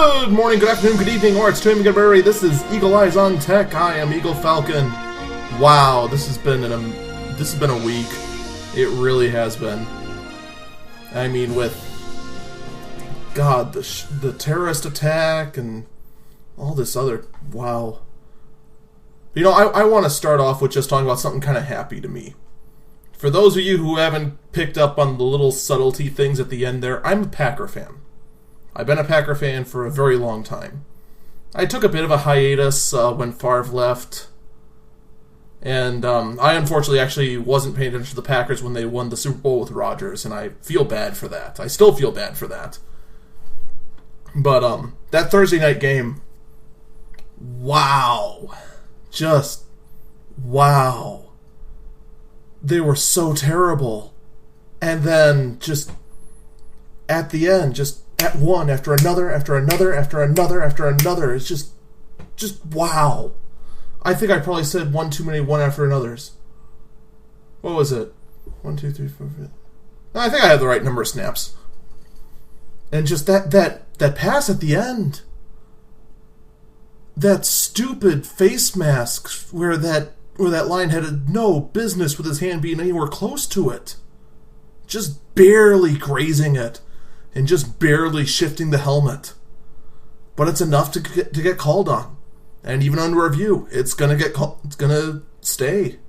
Good morning, good afternoon, good evening, or it's time to This is Eagle Eyes on Tech. I am Eagle Falcon. Wow, this has been a week. It really has been. I mean, with God, the terrorist attack and all this other wow. You know, I want to start off with just talking about something kind of happy to me. For those of you who haven't picked up on the little subtlety things at the end there, I'm a Packer fan. I've been a Packer fan for a very long time. I took a bit of a hiatus when Favre left. And I unfortunately actually wasn't paying attention to the Packers when they won the Super Bowl with Rodgers, and I feel bad for that. I still feel bad for that. But that Thursday night game, wow. Just wow. They were so terrible. And then just at the end, just at one after another, after another, after another, after another. It's just wow. I think I probably said one too many one after another's. What was it? 1, 2, 3, 4, 5. I think I had the right number of snaps. And just that pass at the end. That stupid face mask where that line had no business with his hand being anywhere close to it. Just barely grazing it. And just barely shifting the helmet. But it's enough to get called on. And even under review, it's gonna stay.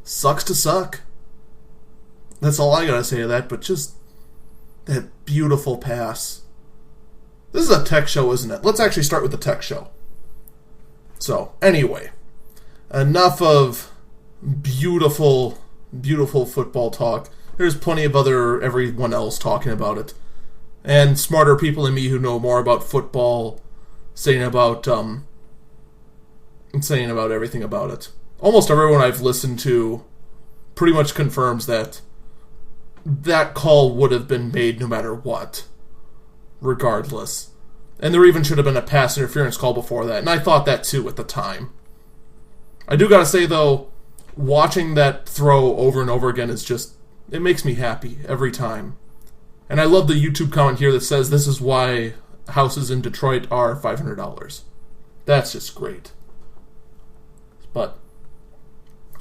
Sucks to suck. That's all I gotta say to that, but just that beautiful pass. This is a tech show, isn't it? Let's actually start with the tech show. So, anyway, enough of beautiful, beautiful football talk. There's plenty of everyone else talking about it. And smarter people than me who know more about football saying about everything about it. Almost everyone I've listened to pretty much confirms that call would have been made no matter what. Regardless. And there even should have been a pass interference call before that. And I thought that too at the time. I do gotta say though, watching that throw over and over again is just, it makes me happy every time. And I love the YouTube comment here that says this is why houses in Detroit are $500. That's just great. But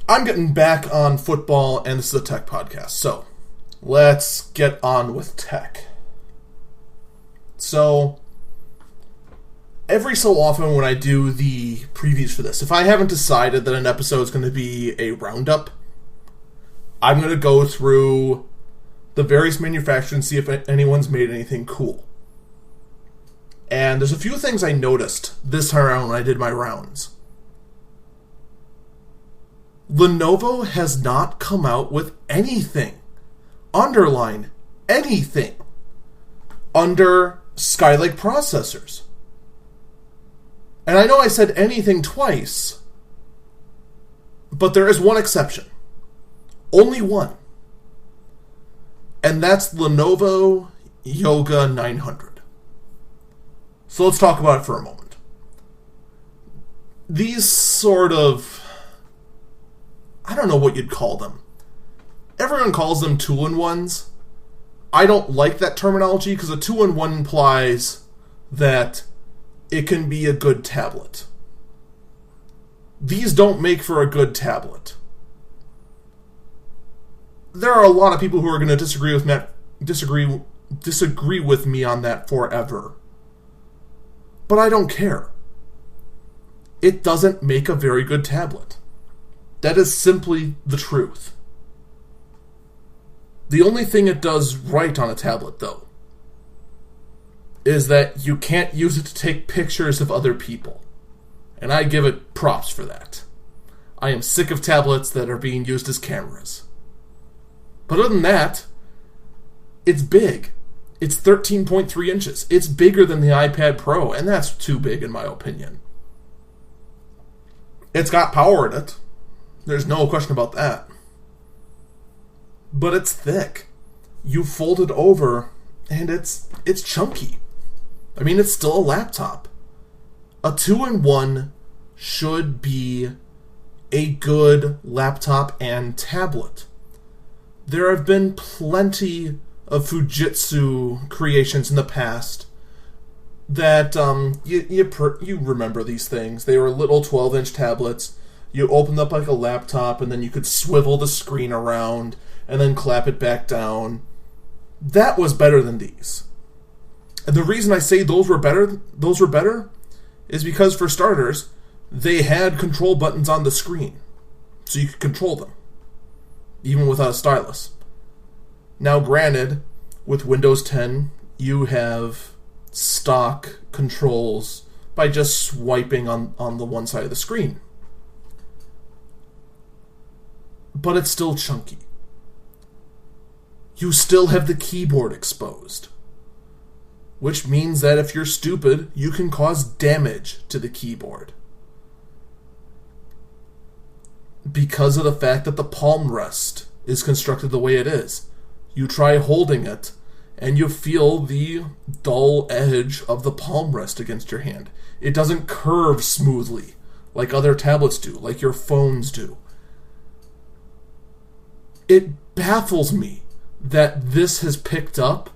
I'm getting back on football, and this is a tech podcast. So let's get on with tech. So every so often when I do the previews for this, if I haven't decided that an episode is going to be a roundup, I'm going to go through the various manufacturers and see if anyone's made anything cool. And there's a few things I noticed this time around when I did my rounds. Lenovo has not come out with anything. Underline anything. Under Skylake processors. And I know I said anything twice, but there is one exception. Only one. And that's Lenovo Yoga 900. So let's talk about it for a moment. These sort of, I don't know what you'd call them. Everyone calls them two-in-ones. I don't like that terminology because a two-in-one implies that it can be a good tablet. These don't make for a good tablet. There are a lot of people who are going to disagree with me on that forever. But I don't care. It doesn't make a very good tablet. That is simply the truth. The only thing it does right on a tablet, though, is that you can't use it to take pictures of other people. And I give it props for that. I am sick of tablets that are being used as cameras. But other than that, it's big. It's 13.3 inches. It's bigger than the iPad Pro, and that's too big in my opinion. It's got power in it. There's no question about that. But it's thick. You fold it over, and it's chunky. I mean, it's still a laptop. A 2-in-1 should be a good laptop and tablet. There have been plenty of Fujitsu creations in the past that you remember these things. They were little 12-inch tablets. You opened up like a laptop, and then you could swivel the screen around and then clap it back down. That was better than these. And the reason I say those were better is because, for starters, they had control buttons on the screen, so you could control them, even without a stylus. Now, granted, with Windows 10, you have stock controls by just swiping on the one side of the screen. But it's still chunky. You still have the keyboard exposed. Which means that if you're stupid, you can cause damage to the keyboard. Because of the fact that the palm rest is constructed the way it is. You try holding it, and you feel the dull edge of the palm rest against your hand. It doesn't curve smoothly like other tablets do, like your phones do. It baffles me that this has picked up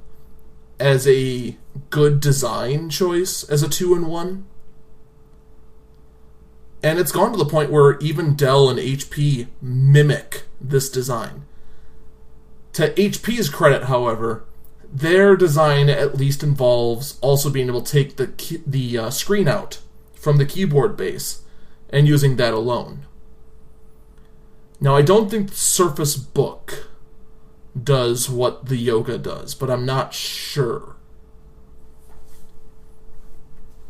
as a good design choice as a 2-in-1. And it's gone to the point where even Dell and HP mimic this design. To HP's credit, however, their design at least involves also being able to take the screen out from the keyboard base and using that alone. Now, I don't think Surface Book does what the Yoga does, but I'm not sure.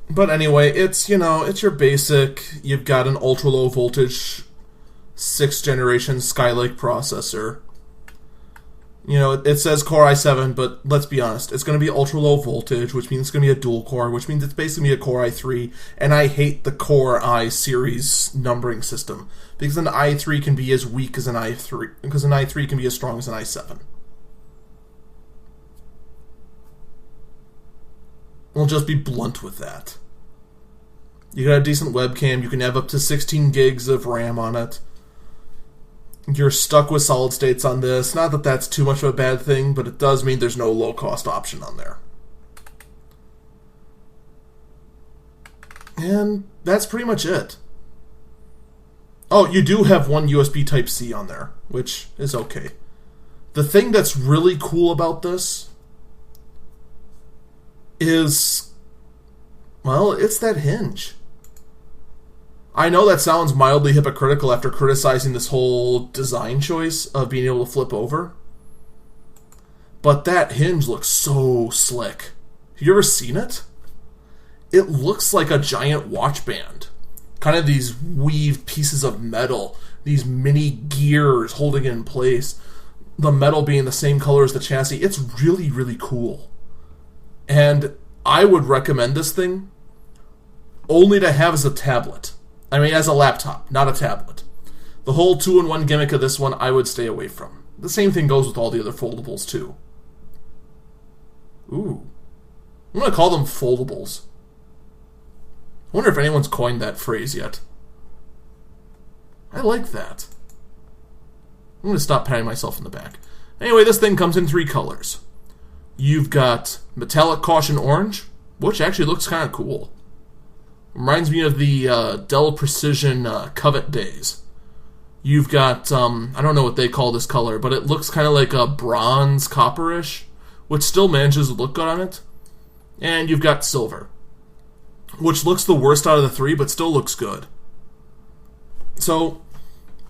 But anyway, it's your basic, you've got an ultra-low voltage 6th generation Skylake processor. It says Core i7, but let's be honest, it's going to be ultra-low voltage, which means it's going to be a dual core, which means it's basically a Core i3, and I hate the Core i series numbering system, because an i3 can be as weak as an i3, because an i3 can be as strong as an i7. We'll just be blunt with that. You got a decent webcam, you can have up to 16 gigs of RAM on it. You're stuck with solid states on this. Not that that's too much of a bad thing, but it does mean there's no low-cost option on there. And that's pretty much it. Oh, you do have one USB Type-C on there, which is okay. The thing that's really cool about this is, well, it's that hinge. I know that sounds mildly hypocritical after criticizing this whole design choice of being able to flip over, but that hinge looks so slick. Have you ever seen it? It looks like a giant watch band. Kind of these weaved pieces of metal, these mini gears holding it in place, the metal being the same color as the chassis. It's really, really cool. And I would recommend this thing only to have as a tablet. I mean, as a laptop, not a tablet. The whole 2-in-1 gimmick of this one, I would stay away from. The same thing goes with all the other foldables, too. Ooh. I'm going to call them foldables. I wonder if anyone's coined that phrase yet. I like that. I'm going to stop patting myself in the back. Anyway, this thing comes in 3 colors. You've got Metallic Caution Orange, which actually looks kind of cool. Reminds me of the Dell Precision Covet days. You've got, I don't know what they call this color, but it looks kind of like a bronze copperish, which still manages to look good on it. And you've got silver, which looks the worst out of the 3, but still looks good. So,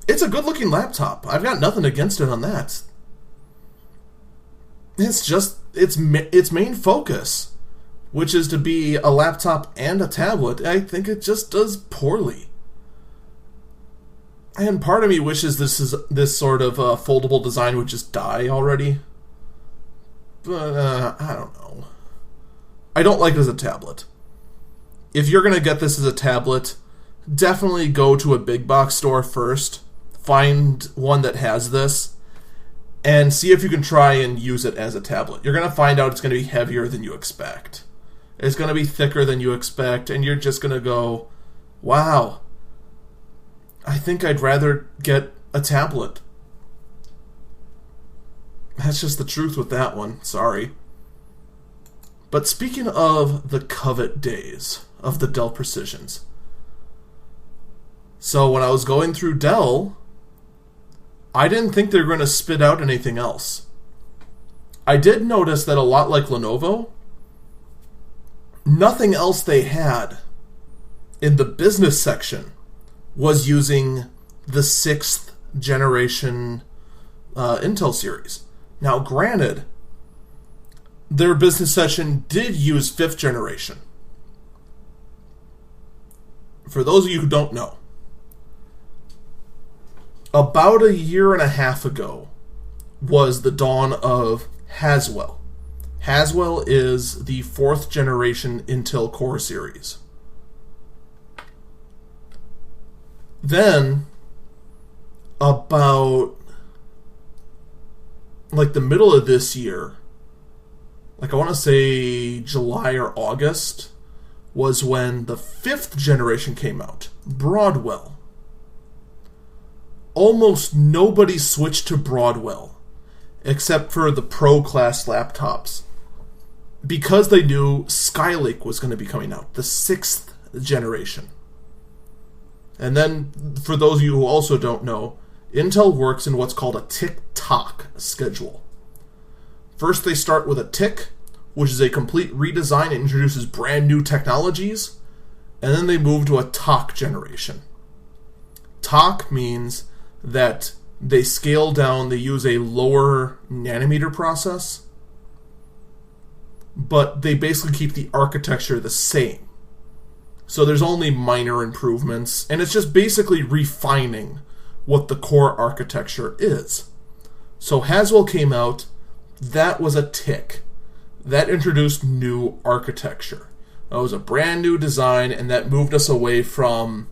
it's a good-looking laptop. I've got nothing against it on that. It's just its main focus, which is to be a laptop and a tablet. I think it just does poorly. And part of me wishes this sort of foldable design would just die already. But, I don't know. I don't like it as a tablet. If you're going to get this as a tablet, definitely go to a big box store first. Find one that has this. And see if you can try and use it as a tablet. You're going to find out it's going to be heavier than you expect. It's going to be thicker than you expect. And you're just going to go, wow, I think I'd rather get a tablet. That's just the truth with that one. Sorry. But speaking of the covet days of the Dell Precisions, so when I was going through Dell, I didn't think they were going to spit out anything else. I did notice that a lot like Lenovo, nothing else they had in the business section was using the 6th generation Intel series. Now, granted, their business section did use 5th generation. For those of you who don't know, about a year and a half ago was the dawn of Haswell. Haswell is the 4th generation Intel Core series. Then, about like the middle of this year, like I want to say July or August, was when the 5th generation came out, Broadwell. Almost nobody switched to Broadwell, except for the Pro class laptops, because they knew Skylake was going to be coming out, the 6th generation. And then, for those of you who also don't know, Intel works in what's called a tick-tock schedule. First, they start with a tick, which is a complete redesign and introduces brand new technologies, and then they move to a tock generation. Tock means that they scale down, they use a lower nanometer process, but they basically keep the architecture the same. So there's only minor improvements, and it's just basically refining what the core architecture is. So Haswell came out, that was a tick. That introduced new architecture. That was a brand new design, and that moved us away from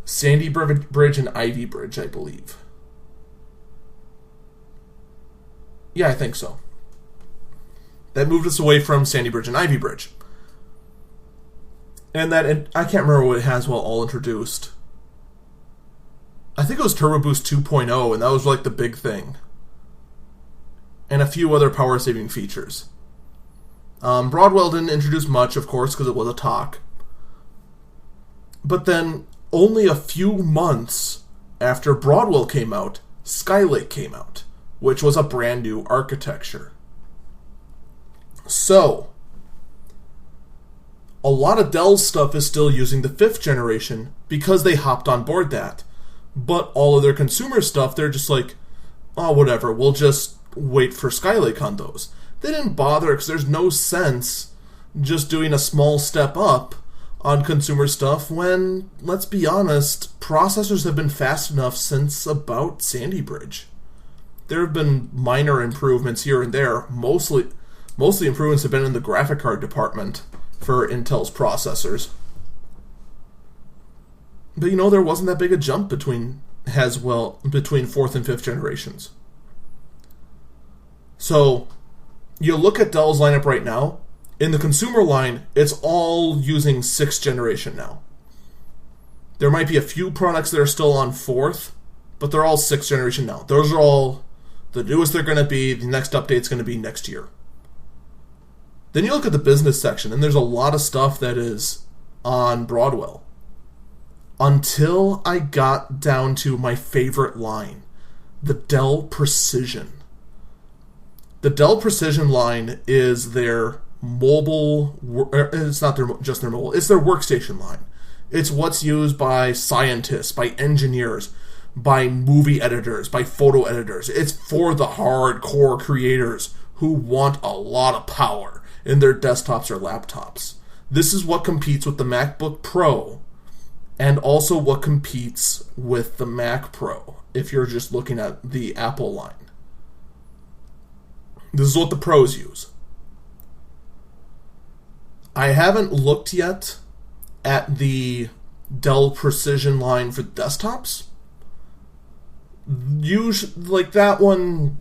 Sandy Bridge and Ivy Bridge, I believe. Yeah, I think so. That moved us away from Sandy Bridge and Ivy Bridge. And I can't remember what Haswell all introduced. I think it was Turbo Boost 2.0, and that was like the big thing. And a few other power-saving features. Broadwell didn't introduce much, of course, because it was a talk. But then, only a few months after Broadwell came out, Skylake came out, which was a brand new architecture. So, a lot of Dell's stuff is still using the 5th generation because they hopped on board that. But all of their consumer stuff, they're just like, oh, whatever, we'll just wait for Skylake on those. They didn't bother because there's no sense just doing a small step up on consumer stuff when, let's be honest, processors have been fast enough since about Sandy Bridge. There have been minor improvements here and there. Mostly improvements have been in the graphic card department for Intel's processors. But there wasn't that big a jump between 4th and 5th generations. So, you look at Dell's lineup right now, in the consumer line, it's all using 6th generation now. There might be a few products that are still on 4th, but they're all 6th generation now. Those are all the newest they're going to be. The next update's going to be next year. Then you look at the business section, and there's a lot of stuff that is on Broadwell. Until I got down to my favorite line, the Dell Precision. The Dell Precision line is their mobile, it's not just their mobile, it's their workstation line. It's what's used by scientists, by engineers, by movie editors, by photo editors. It's for the hardcore creators who want a lot of power in their desktops or laptops. This is what competes with the MacBook Pro, and also what competes with the Mac Pro, if you're just looking at the Apple line. This is what the pros use. I haven't looked yet at the Dell Precision line for desktops. Usually, like that one,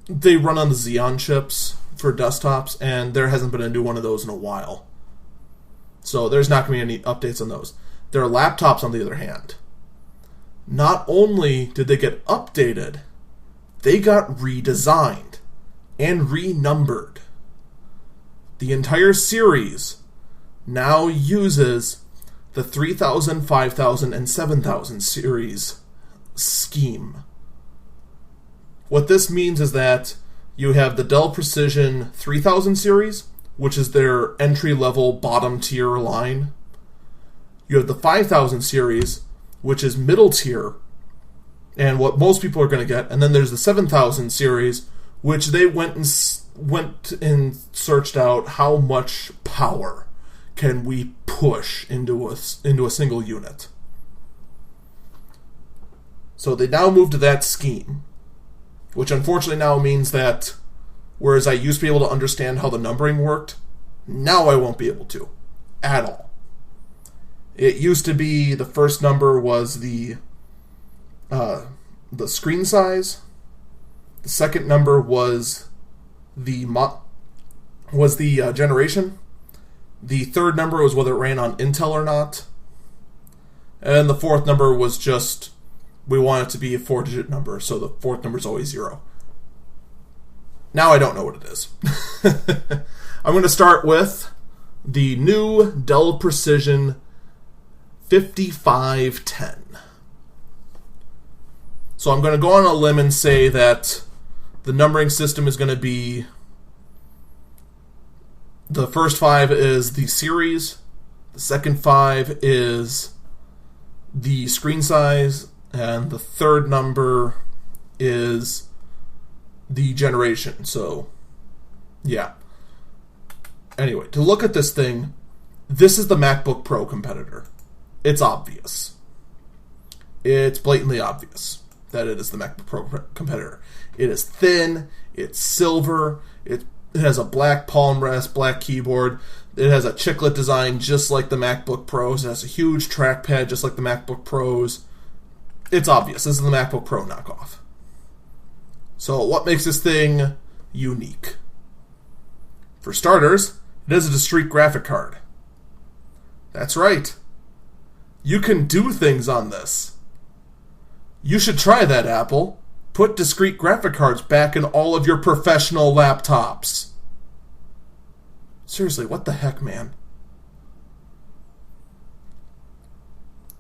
they run on the Xeon chips for desktops, and there hasn't been a new one of those in a while. So there's not going to be any updates on those. Their laptops, on the other hand, not only did they get updated, they got redesigned and renumbered. the entire series now uses the 3000, 5000, and 7000 series scheme. What this means is that you have the Dell Precision 3000 series, which is their entry-level bottom-tier line. You have the 5000 series, which is middle tier, and what most people are going to get. And then there's the 7000 series, which they went and searched out how much power can we push into a single unit. So they now moved to that scheme, which unfortunately now means that whereas I used to be able to understand how the numbering worked, now I won't be able to at all. It used to be the first number was the screen size. The second number was the generation. The third number was whether it ran on Intel or not. And the fourth number was just, we want it to be a 4-digit number, so the fourth number is always 0. Now I don't know what it is. I'm going to start with the new Dell Precision 5510. So I'm going to go on a limb and say that the numbering system is going to be, the first 5 is the series, the second 5 is the screen size, and the third number is the generation. So, yeah. Anyway, to look at this thing, this is the MacBook Pro competitor. It's obvious. It's blatantly obvious that it is the MacBook Pro competitor. It is thin, it's silver, it has a black palm rest, black keyboard, it has a chiclet design just like the MacBook Pros, it has a huge trackpad just like the MacBook Pros. It's obvious, this is the MacBook Pro knockoff. So what makes this thing unique? For starters, it has a discrete graphic card. That's right. You can do things on this. You should try that, Apple. Put discrete graphic cards back in all of your professional laptops. Seriously, what the heck, man?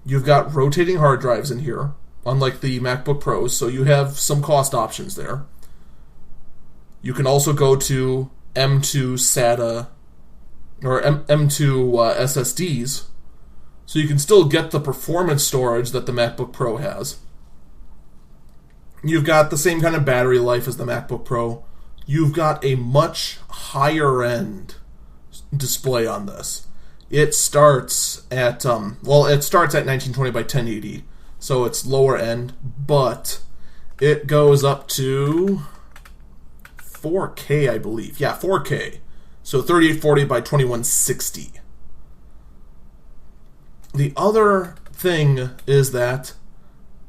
You've got rotating hard drives in here, unlike the MacBook Pros, so you have some cost options there. You can also go to M2 SATA or M2 SSDs, so you can still get the performance storage that the MacBook Pro has. You've got the same kind of battery life as the MacBook Pro. You've got a much higher end display on this. It starts at 1920 by 1080, so it's lower end, but it goes up to 4K, I believe. Yeah, 4K. So 3840 by 2160. The other thing is that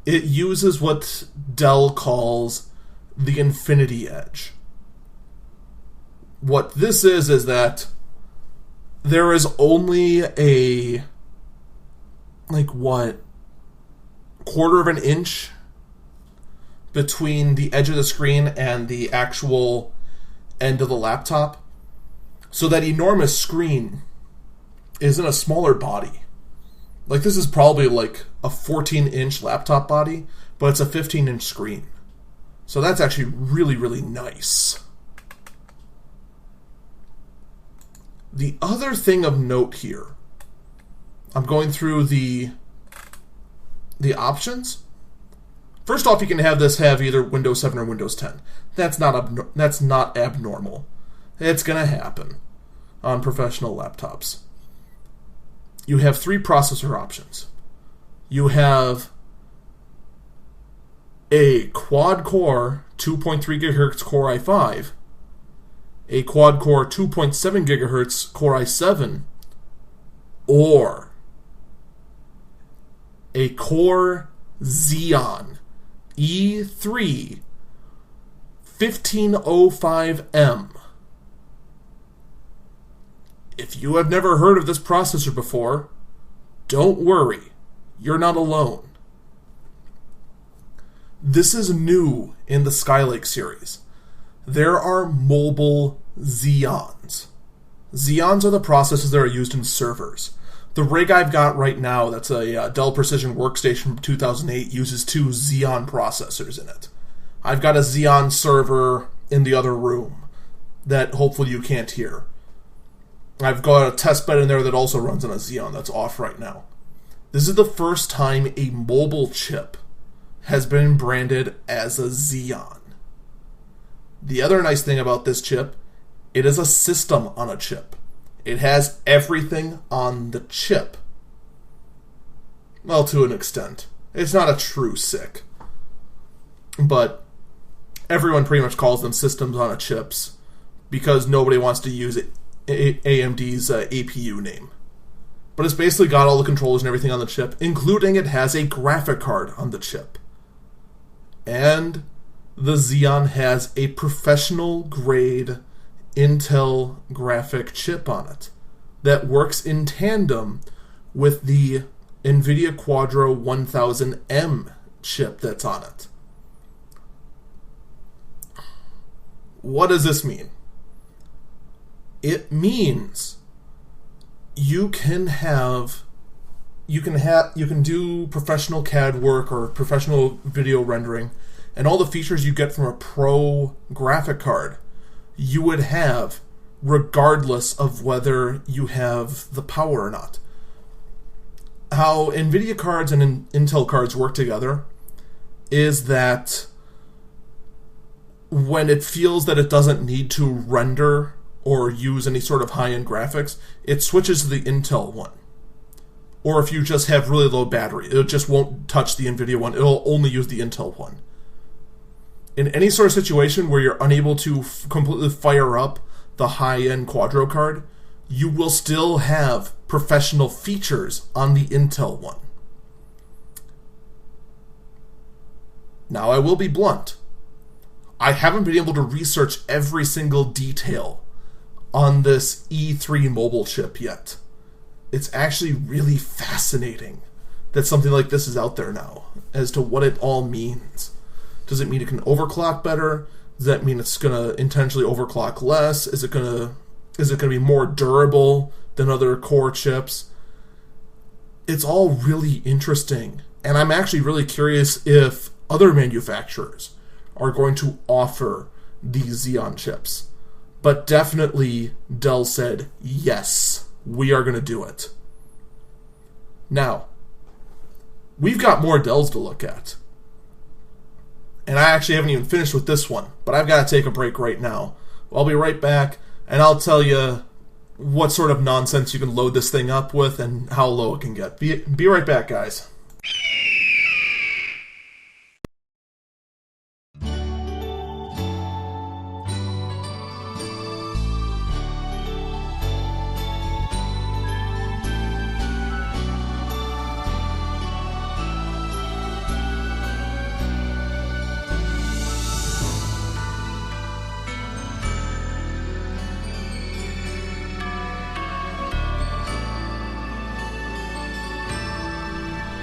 it uses what Dell calls the Infinity Edge. What this is that there is only a, quarter of an inch between the edge of the screen and the actual end of the laptop. So that enormous screen is in a smaller body. This is probably a 14-inch laptop body, but it's a 15-inch screen. So that's actually really, really nice. The other thing of note here, I'm going through the options. First off, you can have this have either Windows 7 or Windows 10. That's not abnormal. It's going to happen on professional laptops. You have 3 processor options. You have a quad-core 2.3 GHz Core i5, a quad-core 2.7 GHz Core i7, or a Core Xeon E3 1505M. If you have never heard of this processor before, don't worry, you're not alone. This is new in the Skylake series. There are mobile Xeons. Xeons are the processors that are used in servers. The rig I've got right now, that's a Dell Precision Workstation from 2008, uses 2 Xeon processors in it. I've got a Xeon server in the other room that hopefully you can't hear. I've got a test bed in there that also runs on a Xeon that's off right now. This is the first time a mobile chip has been branded as a Xeon. The other nice thing about this chip, it is a system on a chip. It has everything on the chip. Well, to an extent. It's not a true SIC. But everyone pretty much calls them systems on a chips because nobody wants to use AMD's APU name. But it's basically got all the controllers and everything on the chip, including it has a graphic card on the chip. And the Xeon has a professional grade Intel graphic chip on it that works in tandem with the NVIDIA Quadro 1000M chip that's on it. What does this mean? It means you can do professional CAD work or professional video rendering, and all the features you get from a pro graphic card you would have regardless of whether you have the power or not. How NVIDIA cards and Intel cards work together is that when it feels that it doesn't need to render or use any sort of high-end graphics, it switches to the Intel one. Or if you just have really low battery, it just won't touch the NVIDIA one, it'll only use the Intel one. In any sort of situation where you're unable to completely fire up the high-end Quadro card, you will still have professional features on the Intel one. Now, I will be blunt. I haven't been able to research every single detail on this E3 mobile chip yet. It's actually really fascinating that something like this is out there now, as to what it all means. Does it mean it can overclock better? Does that mean it's going to intentionally overclock less? Is it going to be more durable than other core chips? It's all really interesting. And I'm actually really curious if other manufacturers are going to offer these Xeon chips. But definitely Dell said, yes, we are going to do it. Now, we've got more Dells to look at. And I actually haven't even finished with this one, but I've got to take a break right now. I'll be right back, and I'll tell you what sort of nonsense you can load this thing up with and how low it can get. Be right back, guys.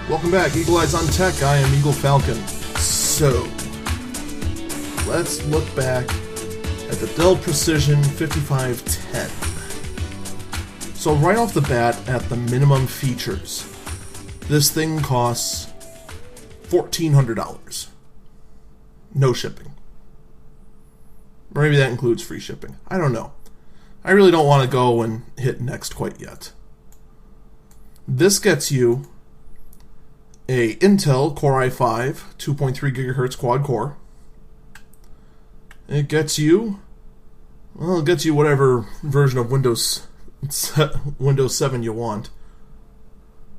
Welcome back, Eagle Eyes on Tech. I am Eagle Falcon. So, let's look back at the Dell Precision 5510. So right off the bat, at the minimum features, this thing costs $1,400. No shipping. Or maybe that includes free shipping. I don't know. I really don't want to go and hit next quite yet. This gets you a Intel Core i5 2.3 gigahertz quad core. It gets you whatever version of Windows 7 you want.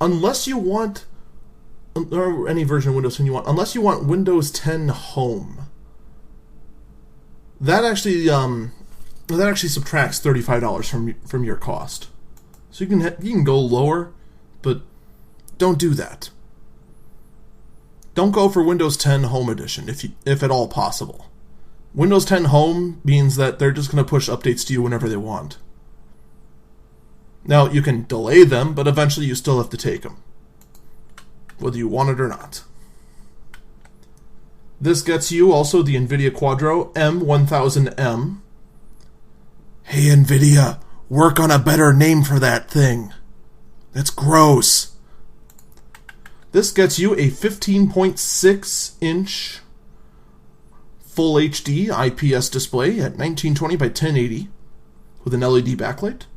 Unless you want, or any version of Windows 10 you want, unless you want Windows 10 Home. That actually subtracts $35 from your cost. So you can go lower, but don't do that. Don't go for Windows 10 Home Edition if at all possible. Windows 10 Home means that they're just going to push updates to you whenever they want. Now, you can delay them, but eventually you still have to take them, whether you want it or not. This gets you also the NVIDIA Quadro M1000M. Hey NVIDIA, Work on a better name for that thing. That's gross. This gets you a 15.6-inch Full HD IPS display at 1920 by 1080 with an LED backlight.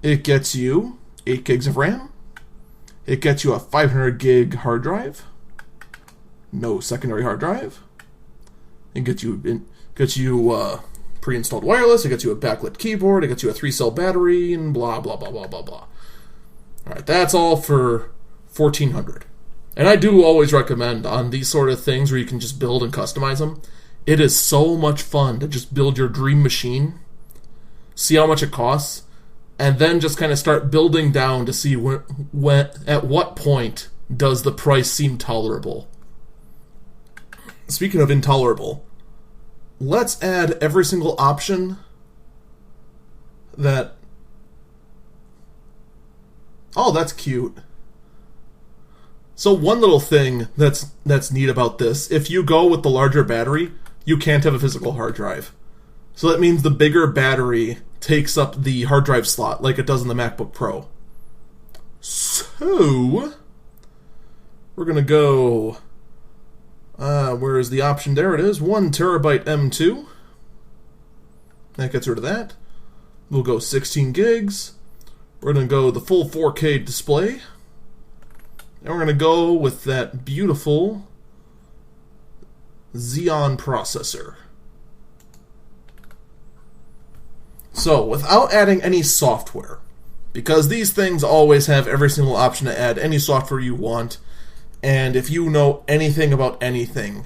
It gets you 8 gigs of RAM. It gets you a 500 gig hard drive. No secondary hard drive. It gets you pre-installed wireless. It gets you a backlit keyboard. It gets you a 3-cell battery, and blah blah blah blah blah blah. All right, that's all for $1,400. And I do always recommend on these sort of things where you can just build and customize them. It is so much fun to just build your dream machine, see how much it costs, and then just kind of start building down to see at what point does the price seem tolerable. Speaking of intolerable, let's add every single option that... Oh, that's cute. So one little thing that's neat about this, if you go with the larger battery, you can't have a physical hard drive. So that means the bigger battery takes up the hard drive slot like it does in the MacBook Pro. So we're going to go... where is the option? There it is. 1 terabyte M2. That gets rid of that. We'll go 16 gigs. We're going to go the full 4K display. And we're going to go with that beautiful Xeon processor. So, without adding any software, because these things always have every single option to add any software you want, and if you know anything about anything,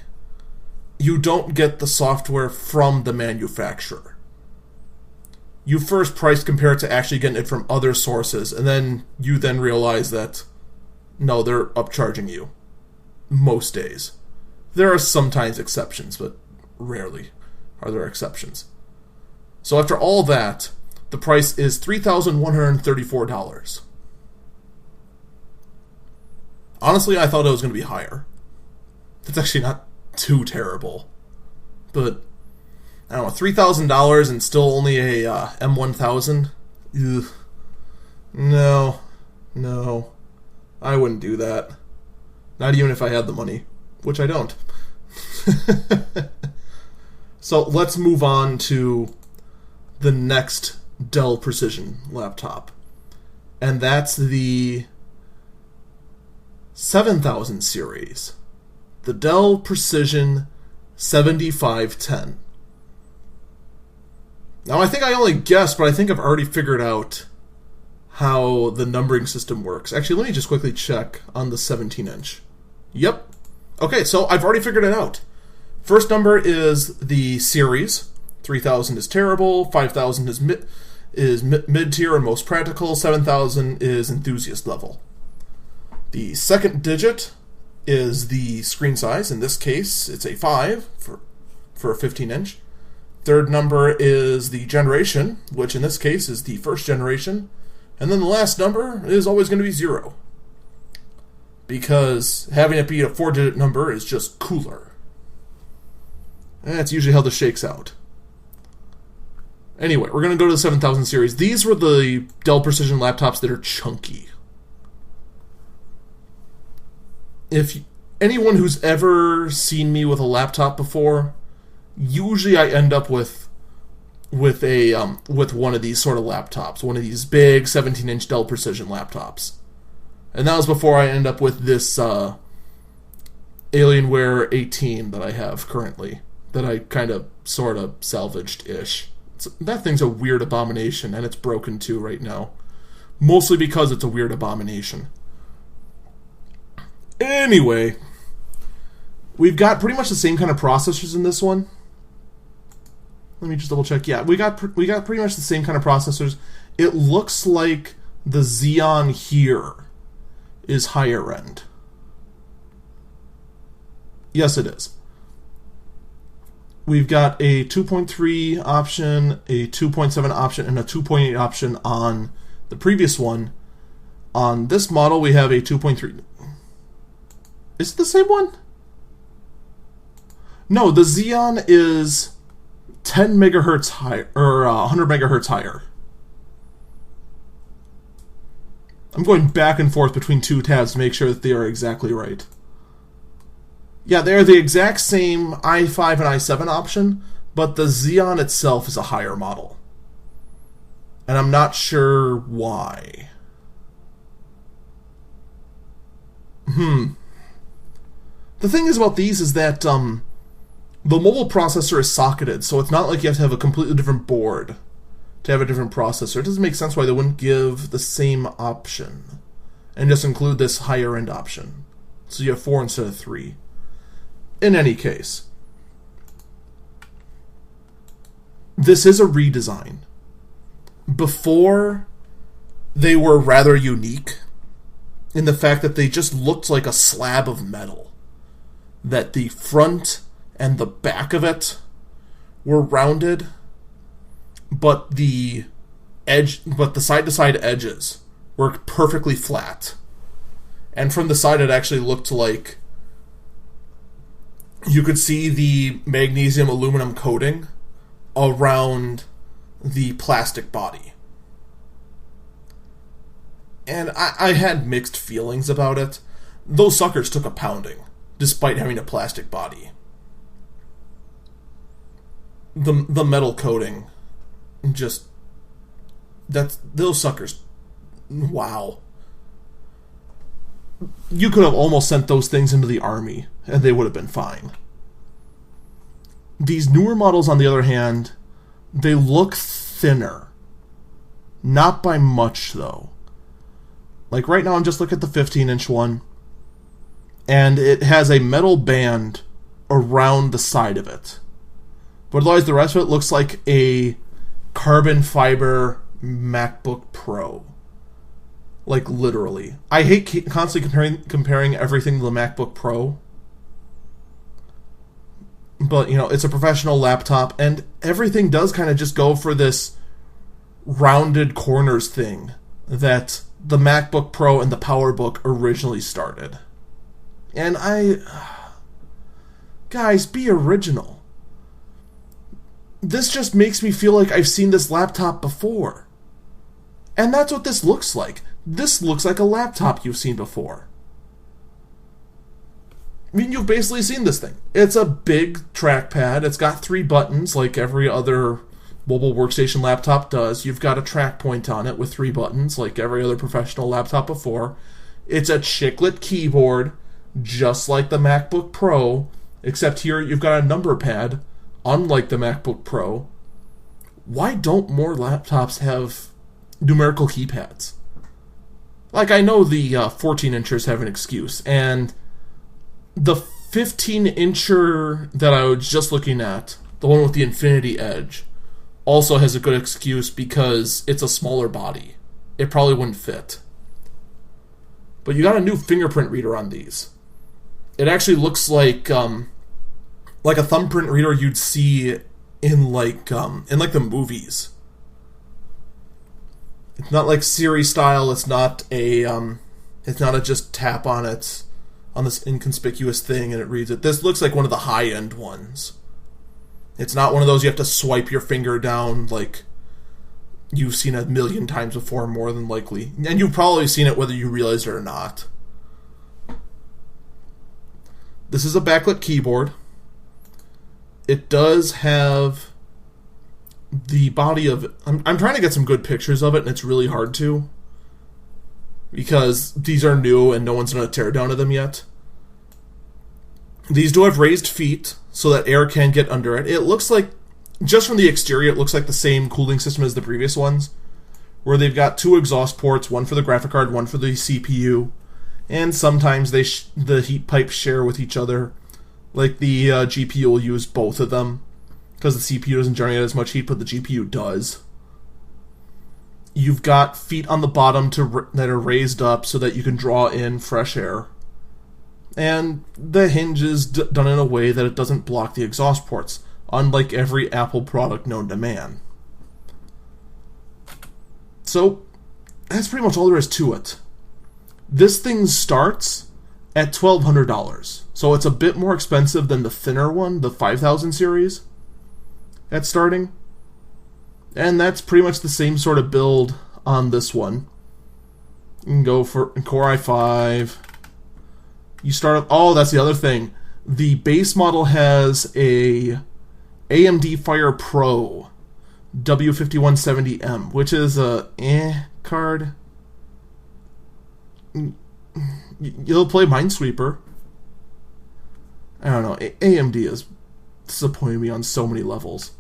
you don't get the software from the manufacturer. You first price compare it to actually getting it from other sources, and then you realize that no, they're upcharging you. Most days. There are sometimes exceptions, but rarely are there exceptions. So after all that, the price is $3,134. Honestly, I thought it was going to be higher. That's actually not too terrible. But, I don't know, $3,000 and still only a M1000? Ugh. No. I wouldn't do that. Not even if I had the money, which I don't. So let's move on to the next Dell Precision laptop. And that's the 7000 series. The Dell Precision 7510. Now I think I only guessed, but I think I've already figured out how the numbering system works. Actually, let me just quickly check on the 17-inch. Yep. Okay, so I've already figured it out. First number is the series. 3000 is terrible, 5000 is mid-tier and most practical, 7000 is enthusiast level. The second digit is the screen size. In this case, it's a 5 for a 15-inch. Third number is the generation, which in this case is the first generation. And then the last number is always going to be 0. Because having it be a 4-digit number is just cooler. And that's usually how this shakes out. Anyway, we're going to go to the 7000 series. These were the Dell Precision laptops that are chunky. If anyone who's ever seen me with a laptop before, usually I end up with one of these sort of laptops, one of these big 17-inch Dell Precision laptops. And that was before I end up with this Alienware 18 that I have currently, that I kind of sort of salvaged-ish. That thing's a weird abomination, and it's broken too right now. Mostly because it's a weird abomination. Anyway, we've got pretty much the same kind of processors in this one. Let me just double check. Yeah, we got pretty much the same kind of processors. It looks like the Xeon here is higher end. Yes, it is. We've got a 2.3 option, a 2.7 option, and a 2.8 option on the previous one. On this model, we have a 2.3. Is it the same one? No, the Xeon is 10 megahertz higher, or 100 megahertz higher. I'm going back and forth between two tabs to make sure that they are exactly right. Yeah, they're the exact same i5 and i7 option, but the Xeon itself is a higher model. And I'm not sure why. The thing is about these is that the mobile processor is socketed, so it's not like you have to have a completely different board to have a different processor. It doesn't make sense why they wouldn't give the same option and just include this higher end option. So you have 4 instead of 3. In any case, this is a redesign. Before, they were rather unique in the fact that they just looked like a slab of metal. That the front and the back of it were rounded, but the side-to-side edges were perfectly flat. And from the side, it actually looked like you could see the magnesium aluminum coating around the plastic body. And I had mixed feelings about it. Those suckers took a pounding, despite having a plastic body. The metal coating, just... those suckers... Wow. You could have almost sent those things into the army, and they would have been fine. These newer models, on the other hand, they look thinner. Not by much, though. Like right now, I'm just looking at the 15-inch one, and it has a metal band around the side of it. But otherwise, the rest of it looks like a carbon fiber MacBook Pro. Like, literally. I hate constantly comparing everything to the MacBook Pro. But, you know, it's a professional laptop, and everything does kind of just go for this rounded corners thing that the MacBook Pro and the PowerBook originally started. And guys, be original. This just makes me feel like I've seen this laptop before. And that's what this looks like. This looks like a laptop you've seen before. I mean, you've basically seen this thing. It's a big trackpad. It's got 3 buttons like every other mobile workstation laptop does. You've got a track point on it with 3 buttons like every other professional laptop before. It's a chiclet keyboard, just like the MacBook Pro, except here you've got a number pad, unlike the MacBook Pro. Why don't more laptops have numerical keypads? Like, I know the 14-inchers have an excuse, and the 15-incher that I was just looking at, the one with the Infinity Edge, also has a good excuse because it's a smaller body. It probably wouldn't fit. But you got a new fingerprint reader on these. It actually looks like a thumbprint reader you'd see in the movies. It's not like Siri style. It's not a just tap on it on this inconspicuous thing and it reads it. This looks like one of the high-end ones. It's not one of those you have to swipe your finger down like you've seen a million times before, more than likely. And you've probably seen it whether you realize it or not. This is a backlit keyboard. It does have the body of... I'm trying to get some good pictures of it, and it's really hard to. Because these are new, and no one's done a teardown of them yet. These do have raised feet, so that air can get under it. It looks like, just from the exterior, it looks like the same cooling system as the previous ones. Where they've got 2 exhaust ports, one for the graphic card, one for the CPU. And sometimes the heat pipes share with each other. Like the GPU will use both of them. Because the CPU doesn't generate as much heat, but the GPU does. You've got feet on the bottom that are raised up so that you can draw in fresh air. And the hinge is done in a way that it doesn't block the exhaust ports, unlike every Apple product known to man. So, that's pretty much all there is to it. This thing starts at $1,200. So it's a bit more expensive than the thinner one, the 5000 series. At starting. And that's pretty much the same sort of build on this one. You can go for Core i5. You start. Oh, that's the other thing. The base model has a AMD Fire Pro W5170M, which is a card. You'll play Minesweeper. I don't know. AMD is disappointing me on so many levels.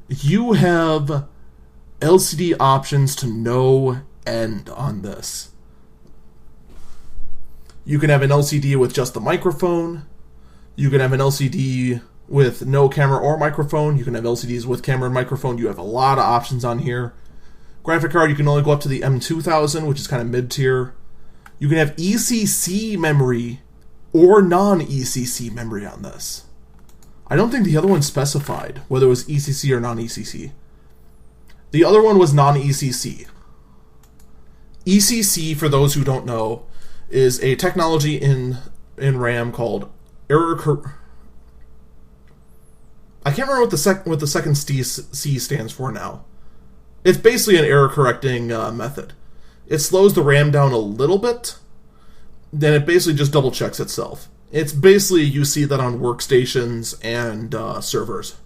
You have LCD options to no end on this. You can have an LCD with just the microphone. You can have an LCD with no camera or microphone. You can have LCDs with camera and microphone. You have a lot of options on here. Graphic card, you can only go up to the M2000, which is kind of mid-tier. You can have ECC memory or non-ECC memory on this. I don't think the other one specified whether it was ECC or non-ECC. The other one was non-ECC. ECC, for those who don't know, is a technology in RAM called error. I can't remember what the second C stands for now. It's basically an error correcting method. It slows the RAM down a little bit, then it basically just double checks itself. It's basically, you see that on workstations and servers,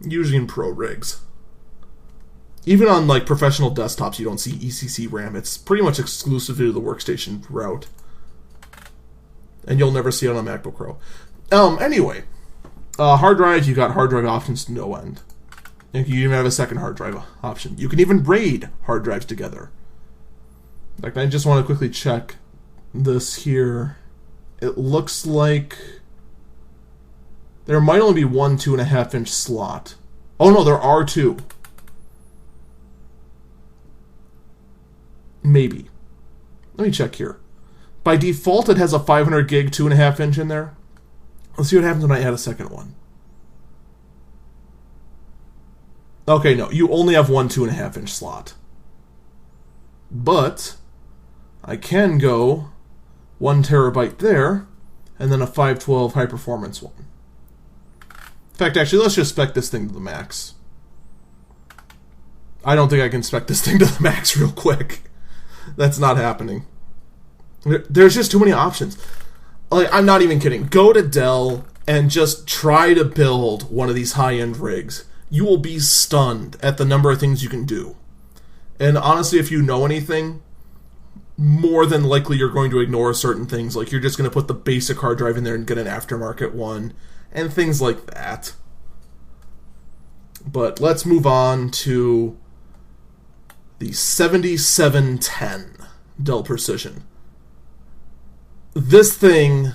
usually in pro rigs. Even on like professional desktops, you don't see ECC RAM. It's pretty much exclusive to the workstation route, and you'll never see it on a MacBook Pro. Anyway, hard drive, you got hard drive options to no end. And you even have a second hard drive option. You can even RAID hard drives together. In fact, I just want to quickly check this here. It looks like there might only be one 2.5-inch slot. Oh no, there are two. Maybe. Let me check here. By default, it has a 500 gig 2.5-inch in there. Let's see what happens when I add a second one. Okay, no, you only have one 2.5-inch slot. But I can go 1 terabyte there, and then a 512 high performance one. In fact, actually, let's just spec this thing to the max. I don't think I can spec this thing to the max real quick. That's not happening. There's just too many options. Like, I'm not even kidding. Go to Dell and just try to build one of these high-end rigs. You will be stunned at the number of things you can do. And honestly, if you know anything, more than likely you're going to ignore certain things. Like, you're just going to put the basic hard drive in there and get an aftermarket one, and things like that. But let's move on to the 7710 Dell Precision. This thing,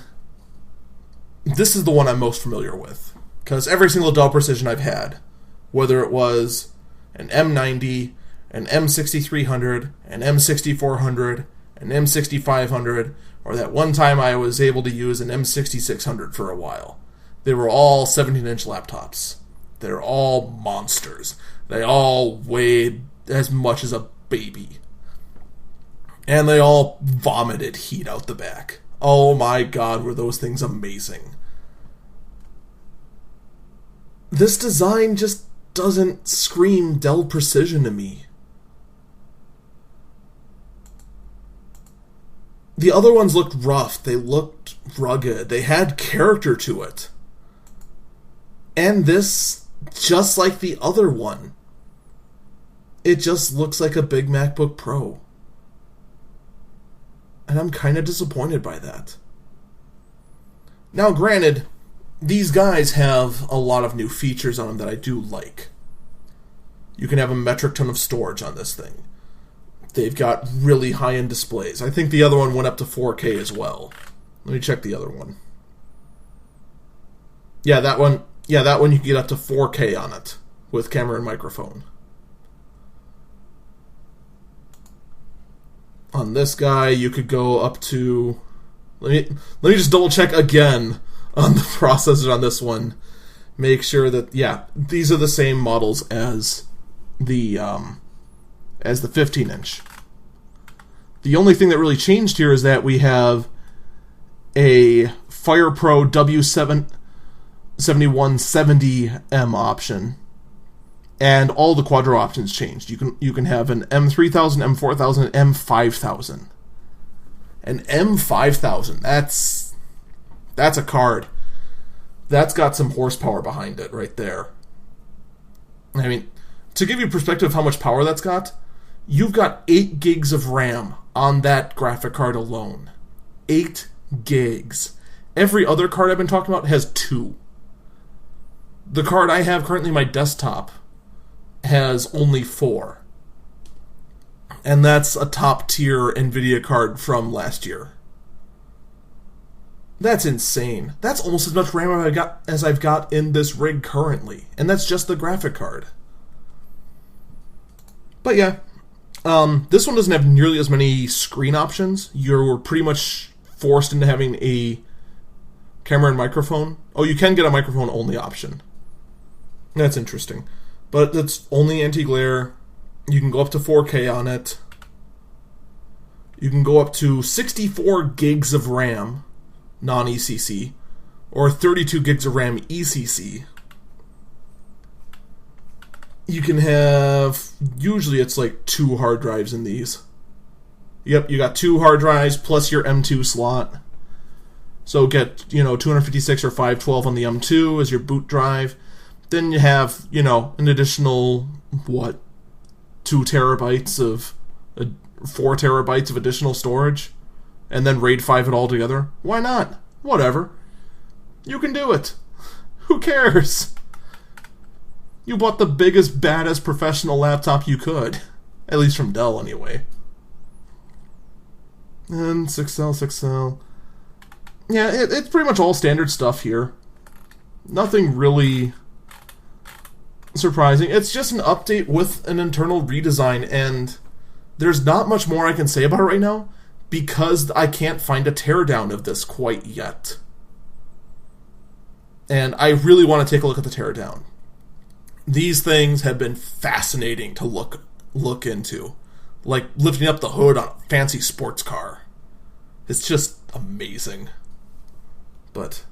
this is the one I'm most familiar with, because every single Dell Precision I've had, whether it was an M90, an M6300, an M6400, an M6500, or that one time I was able to use an M6600 for a while, they were all 17-inch laptops. They're all monsters. They all weighed as much as a baby. And they all vomited heat out the back. Oh my god, were those things amazing. This design just doesn't scream Dell Precision to me. The other ones looked rough. They looked rugged. They had character to it. And this, just like the other one, it just looks like a big MacBook Pro. And I'm kind of disappointed by that. Now, granted, these guys have a lot of new features on them that I do like. You can have a metric ton of storage on this thing. They've got really high-end displays. I think the other one went up to 4K as well. Let me check the other one. Yeah, that one you can get up to 4K on it with camera and microphone. On this guy, you could go up to... Let me just double check again on the processors on this one. Make sure that, yeah, these are the same models as the 15-inch. The only thing that really changed here is that we have a Fire Pro W7170M option And all the Quadro options changed. You can have an M3000, M4000, M5000. An M5000, that's a card. That's got some horsepower behind it right there. I mean, to give you perspective of how much power that's got, you've got 8 gigs of RAM on that graphic card alone. 8 gigs. Every other card I've been talking about has 2. The card I have currently on my desktop has only 4. And that's a top-tier NVIDIA card from last year. That's insane. That's almost as much RAM as I've got in this rig currently. And that's just the graphic card. But yeah, this one doesn't have nearly as many screen options. You're pretty much forced into having a camera and microphone. Oh, you can get a microphone-only option. That's interesting. But it's only anti-glare. You can go up to 4K on it. You can go up to 64 gigs of RAM, non-ECC, or 32 gigs of RAM ECC. You can have, usually it's like 2 hard drives in these. Yep, you got 2 hard drives plus your M2 slot. So get, 256 or 512 on the M2 as your boot drive. Then you have, an additional, 2 terabytes of, 4 terabytes of additional storage. And then RAID 5 it all together. Why not? Whatever. You can do it. Who cares? You bought the biggest, baddest professional laptop you could. At least from Dell, anyway. And 6L, 6L. Yeah, it's pretty much all standard stuff here. Nothing really surprising. It's just an update with an internal redesign, and there's not much more I can say about it right now because I can't find a teardown of this quite yet. And I really want to take a look at the teardown. These things have been fascinating to look into. Like lifting up the hood on a fancy sports car. It's just amazing. But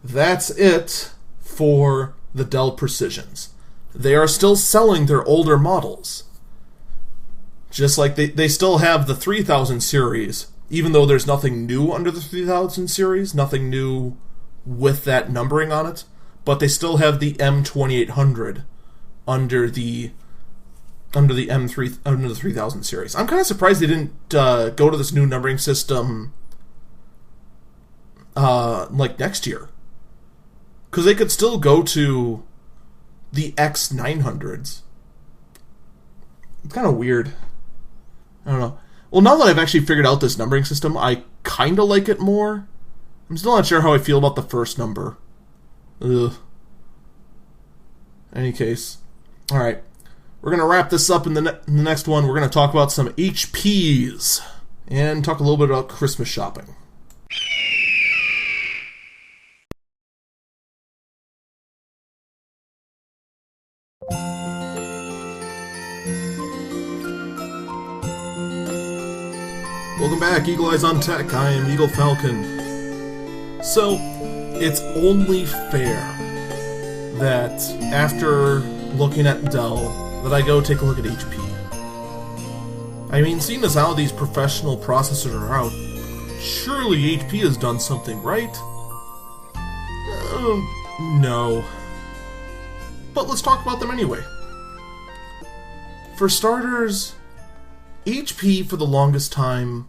that's it for the Dell Precisions. They are still selling their older models. Just like they still have the 3000 series, even though there's nothing new under the 3000 series, nothing new with that numbering on it, but they still have the M2800 under the 3000 series. I'm kind of surprised they didn't go to this new numbering system like next year, because they could still go to the X900s. It's kind of weird. I don't know. Well, now that I've actually figured out this numbering system, I kind of like it more. I'm still not sure how I feel about the first number. Ugh. Any case. Alright. We're going to wrap this up in the next one. We're going to talk about some HPs. And talk a little bit about Christmas shopping. Welcome back, Eagle Eyes on Tech. I am Eagle Falcon. So, it's only fair that after looking at Dell, that I go take a look at HP. I mean, seeing as how these professional processors are out, surely HP has done something, right? No. But let's talk about them anyway. For starters, HP for the longest time,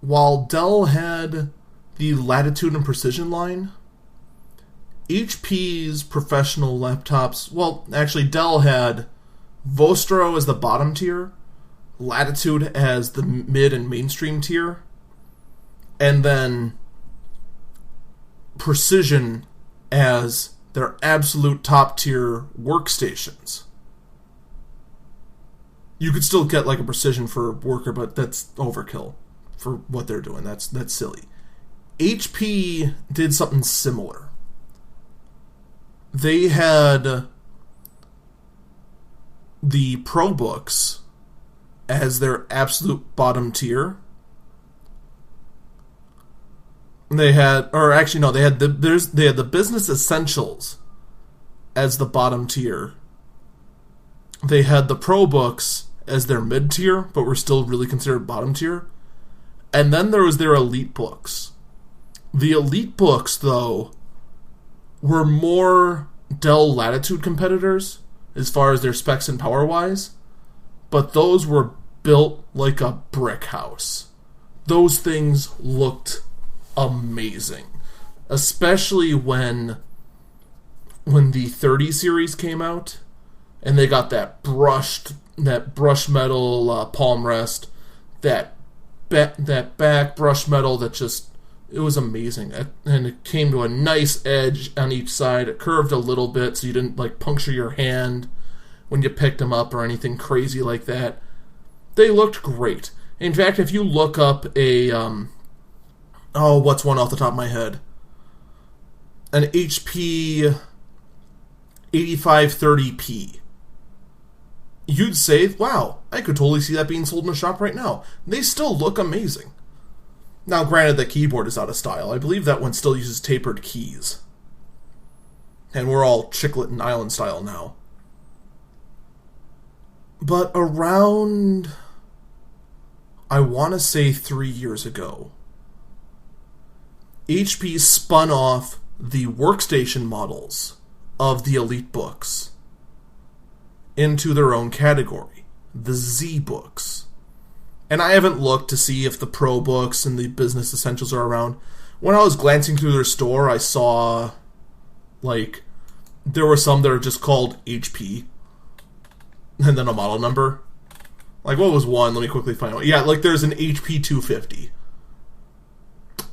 while Dell had the Latitude and Precision line, HP's professional laptops, well, actually Dell had Vostro as the bottom tier, Latitude as the mid and mainstream tier, and then Precision as their absolute top tier workstations. You could still get like a Precision for worker, but that's overkill for what they're doing. That's silly. HP did something similar. They had the ProBooks as their absolute bottom tier. They had, or actually no, they had the Business Essentials as the bottom tier, they had the ProBooks as their mid-tier, but were still really considered bottom tier. And then there was their Elite books. The Elite books, though, were more Dell Latitude competitors as far as their specs and power-wise, but those were built like a brick house. Those things looked amazing, especially when the 30 series came out, and they got that brushed metal palm rest, that back brush metal that just, it was amazing. And it came to a nice edge on each side. It curved a little bit so you didn't like puncture your hand when you picked them up or anything crazy like that. They looked great. In fact, if you look up a what's one off the top of my head? An HP 8530P. You'd say, wow, I could totally see that being sold in a shop right now. They still look amazing. Now, granted, the keyboard is out of style. I believe that one still uses tapered keys. And we're all chiclet and island style now. But around, I want to say 3 years ago, HP spun off the workstation models of the Elite books into their own category, the Z books. And I haven't looked to see if the Pro books and the Business Essentials are around. When I was glancing through their store, I saw, like, there were some that are just called HP, and then a model number. Like, what was one? Let me quickly find out. Yeah, like, there's an HP 250.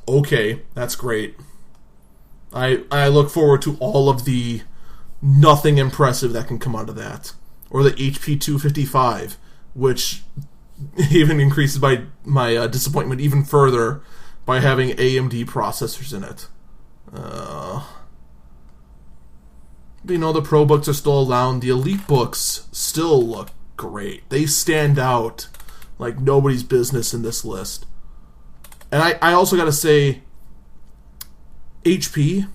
Okay, that's great. I look forward to all of the nothing impressive that can come out of that. Or the HP 255, which even increases my disappointment even further by having AMD processors in it. But you know, the Pro books are still around. The Elite books still look great. They stand out like nobody's business in this list. And I also got to say, HP,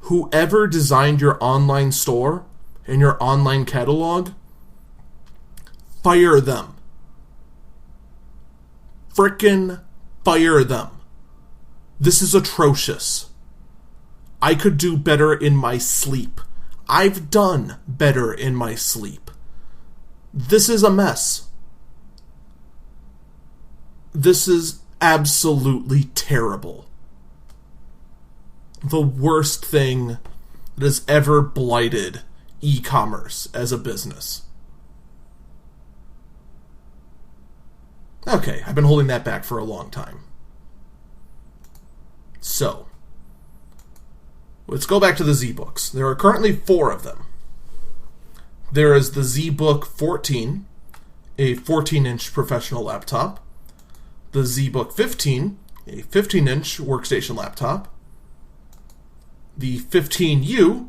whoever designed your online store and your online catalog, fire them. Frickin' fire them. This is atrocious. I could do better in my sleep. I've done better in my sleep. This is a mess. This is absolutely terrible. The worst thing that has ever blighted e-commerce as a business. Okay, I've been holding that back for a long time. So, let's go back to the Z-Books. There are currently 4 of them. There is the Z-Book 14, a 14-inch professional laptop. The Z-Book 15, a 15-inch workstation laptop. The 15U,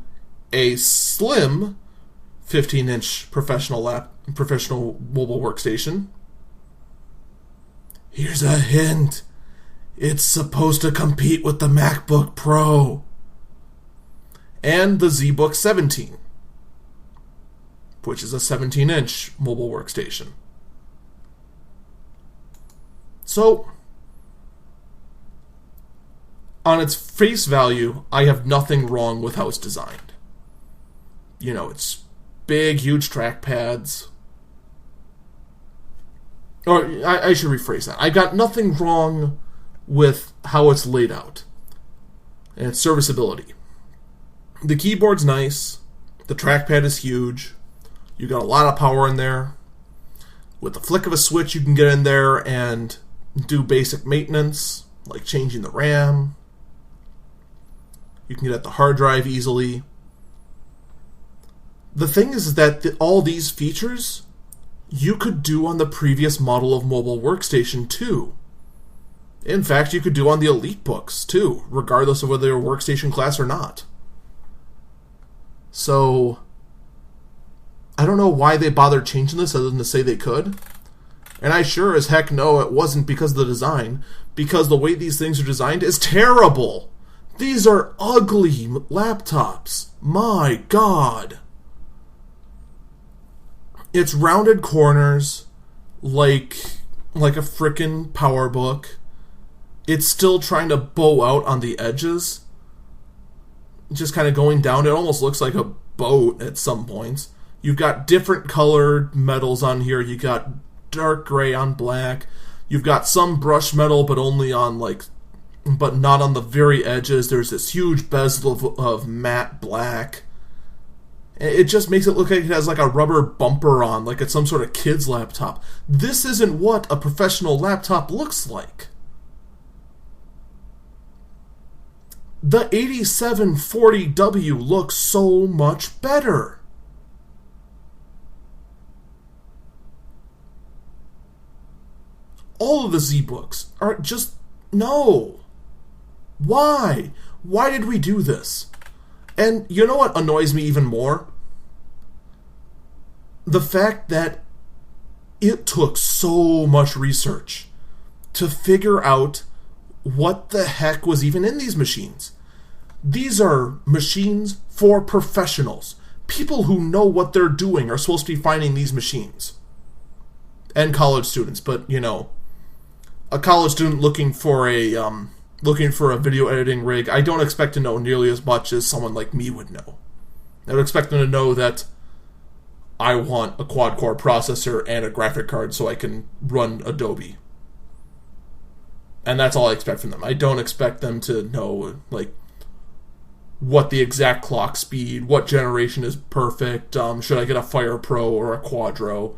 a slim 15-inch professional mobile workstation. Here's a hint. It's supposed to compete with the MacBook Pro. And the ZBook 17, which is a 17-inch mobile workstation. So, on its face value, I have nothing wrong with how it's designed. You know, it's big, huge trackpads. Or, I should rephrase that. I got nothing wrong with how it's laid out and its serviceability. The keyboard's nice. The trackpad is huge. You got a lot of power in there. With the flick of a switch, you can get in there and do basic maintenance, like changing the RAM. You can get at the hard drive easily. The thing is that all these features you could do on the previous model of mobile workstation too. In fact, you could do on the Elite books too, regardless of whether they're workstation class or not. So, I don't know why they bothered changing this other than to say they could. And I sure as heck know it wasn't because of the design, because the way these things are designed is terrible. These are ugly laptops. My God. It's rounded corners like a frickin' PowerBook. It's still trying to bow out on the edges. Just kind of going down. It almost looks like a boat at some points. You've got different colored metals on here. You got dark gray on black. You've got some brushed metal, but only on but not on the very edges. There's this huge bezel of matte black. It just makes it look like it has like a rubber bumper on, like it's some sort of kid's laptop. This isn't what a professional laptop looks like. The 8740W looks so much better. All of the ZBooks are just... No. Why? Why did we do this? And you know what annoys me even more? The fact that it took so much research to figure out what the heck was even in these machines. These are machines for professionals. People who know what they're doing are supposed to be finding these machines. And college students, but you know, a college student looking for a video editing rig, I don't expect to know nearly as much as someone like me would know. I would expect them to know that I want a quad-core processor and a graphic card so I can run Adobe. And that's all I expect from them. I don't expect them to know, like, what the exact clock speed, what generation is perfect, should I get a Fire Pro or a Quadro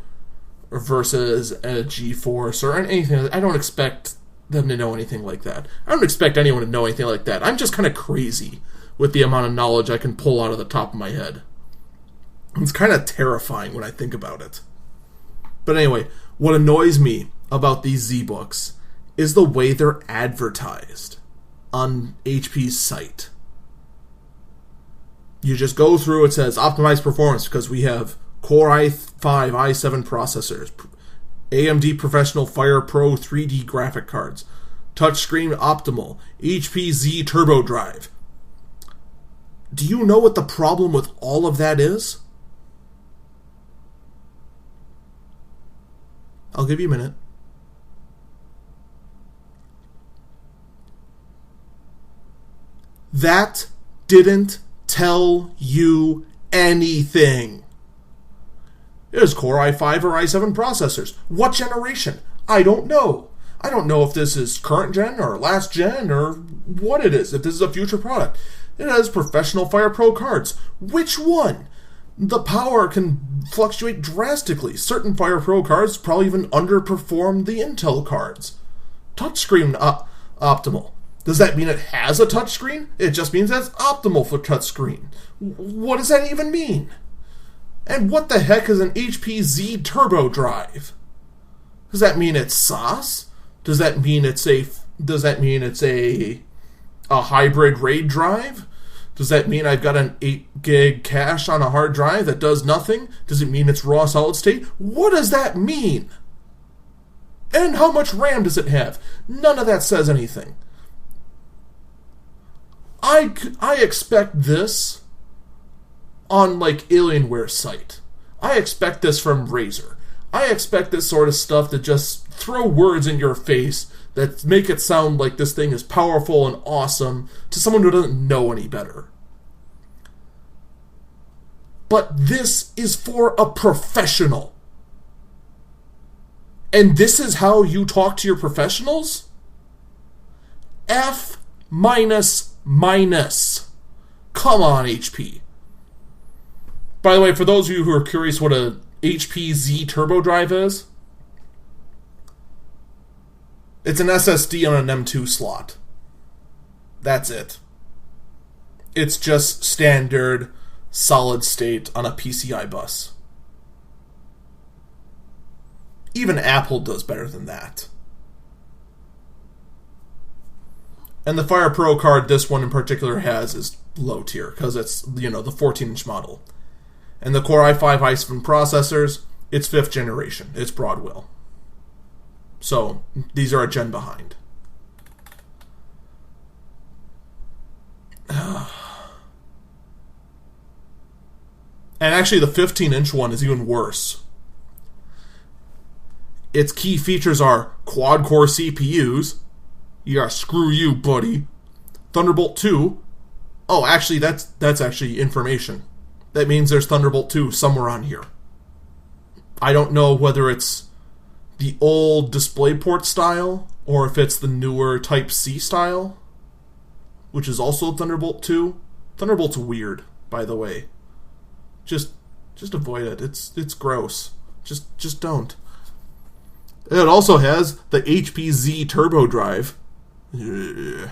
versus a GeForce or anything. I don't expect them to know anything like that. I don't expect anyone to know anything like that. I'm just kind of crazy with the amount of knowledge I can pull out of the top of my head. It's kind of terrifying when I think about it. But anyway, what annoys me about these ZBooks is the way they're advertised on HP's site. You just go through, it says optimized performance because we have Core i5, i7 processors, AMD Professional Fire Pro 3D graphic cards, touchscreen optimal, HP Z turbo drive. Do you know what the problem with all of that is? I'll give you a minute. That didn't tell you anything. Is Core i5 or i7 processors? What generation? I don't know. I don't know if this is current gen or last gen or what it is, if this is a future product. It has Professional Fire Pro cards. Which one? The power can fluctuate drastically. Certain Fire Pro cards probably even underperform the Intel cards. Touchscreen optimal. Does that mean it has a touchscreen? It just means it's optimal for touchscreen. What does that even mean? And what the heck is an HP Z turbo drive? Does that mean it's SAS? Does that mean it's a hybrid RAID drive? Does that mean I've got an 8 gig cache on a hard drive that does nothing? Does it mean it's raw solid state? What does that mean? And how much RAM does it have? None of that says anything. I expect this on like Alienware site. I expect this from Razer. I expect this sort of stuff to just throw words in your face that make it sound like this thing is powerful and awesome to someone who doesn't know any better. But this is for a professional. And this is how you talk to your professionals? F minus. Come on, HP. By the way, for those of you who are curious what a HP Z turbo drive is, it's an SSD on an M2 slot. That's it. It's just standard solid state on a PCI bus. Even Apple does better than that. And the Fire Pro card this one in particular has is low tier because it's, the 14-inch model. And the Core i5 i7 processors, it's 5th generation. It's Broadwell. So, these are a gen behind. And actually, the 15-inch one is even worse. its key features are quad-core CPUs. Yeah, screw you, buddy. Thunderbolt 2. Oh, actually, that's actually information. That means there's Thunderbolt 2 somewhere on here. I don't know whether it's the old DisplayPort style or if it's the newer Type-C style, which is also Thunderbolt 2. Thunderbolt's weird, by the way. Just avoid it. It's gross. Just don't. It also has the HP Z Turbo drive. It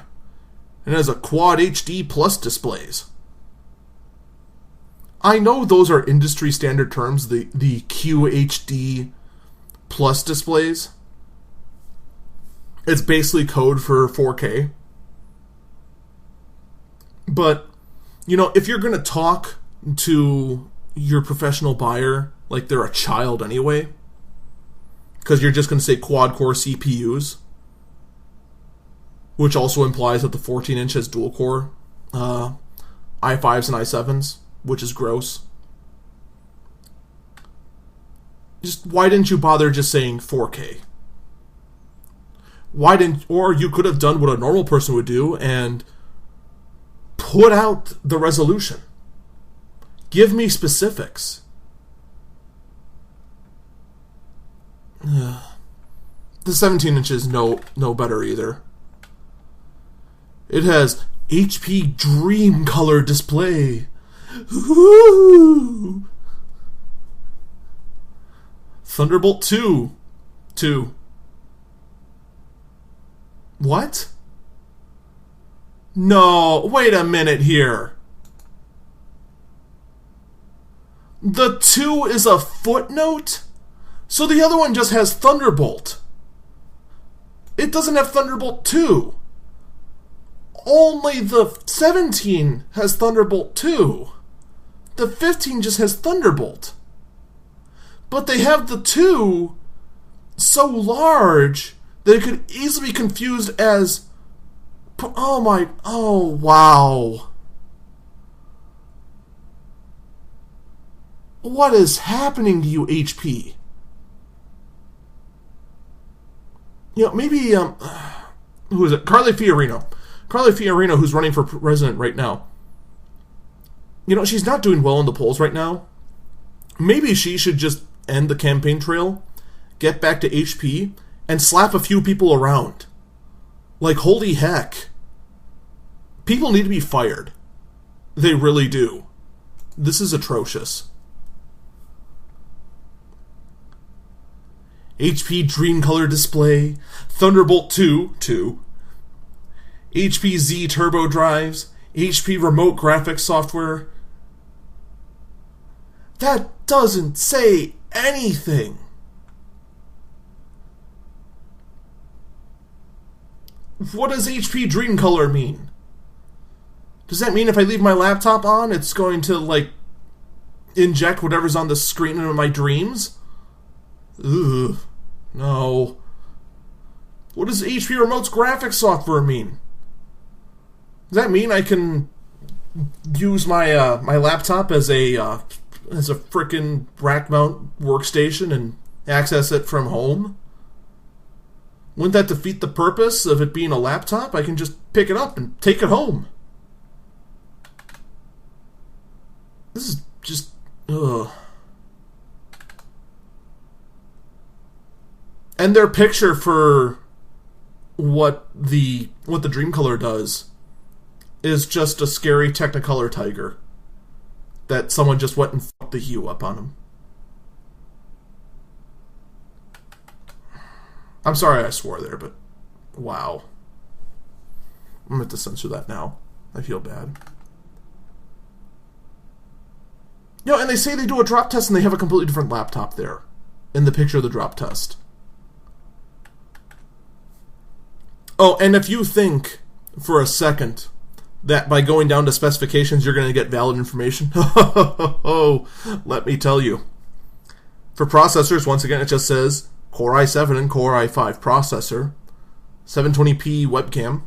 has a Quad HD Plus displays. I know those are industry standard terms, the QHD Plus displays. It's basically code for 4K. But, if you're going to talk to your professional buyer like they're a child anyway, because you're just going to say quad-core CPUs, which also implies that the 14-inch has dual-core i5s and i7s, which is gross. Why didn't you bother just saying 4K? Or you could have done what a normal person would do and put out the resolution. Give me specifics. The 17 inches no better either. It has HP Dream Color display. Ooh. Thunderbolt 2. What? No, wait a minute here. The 2 is a footnote? So the other one just has Thunderbolt. It doesn't have Thunderbolt 2. Only the 17 has Thunderbolt 2. The 15 just has Thunderbolt. But they have the 2 so large that it could easily be confused as... Oh, wow. What is happening to you, HP? Maybe, who is it? Carly Fiorina. Carly Fiorina, who's running for president right now. She's not doing well in the polls right now. Maybe she should just end the campaign trail, get back to HP, and slap a few people around. Like, holy heck. People need to be fired. They really do. This is atrocious. HP Dream Color display, Thunderbolt 2, HP Z Turbo drives, HP remote graphics software. That doesn't say anything. What does HP Dream Color mean? Does that mean if I leave my laptop on, it's going to, inject whatever's on the screen into my dreams? Ugh. No. What does HP Remote's graphics software mean? Does that mean I can use my my laptop as a frickin' rack mount workstation and access it from home? Wouldn't that defeat the purpose of it being a laptop? I can just pick it up and take it home. This is just... ugh. And their picture for what the Dream Color does is just a scary Technicolor tiger that someone just went and fucked the hue up on him. I'm sorry I swore there, but wow. I'm going to have to censor that now. I feel bad. And they say they do a drop test and they have a completely different laptop there in the picture of the drop test. Oh, and if you think for a second that by going down to specifications you're going to get valid information, let me tell you. For processors, once again, it just says Core i7 and Core i5 processor, 720p webcam.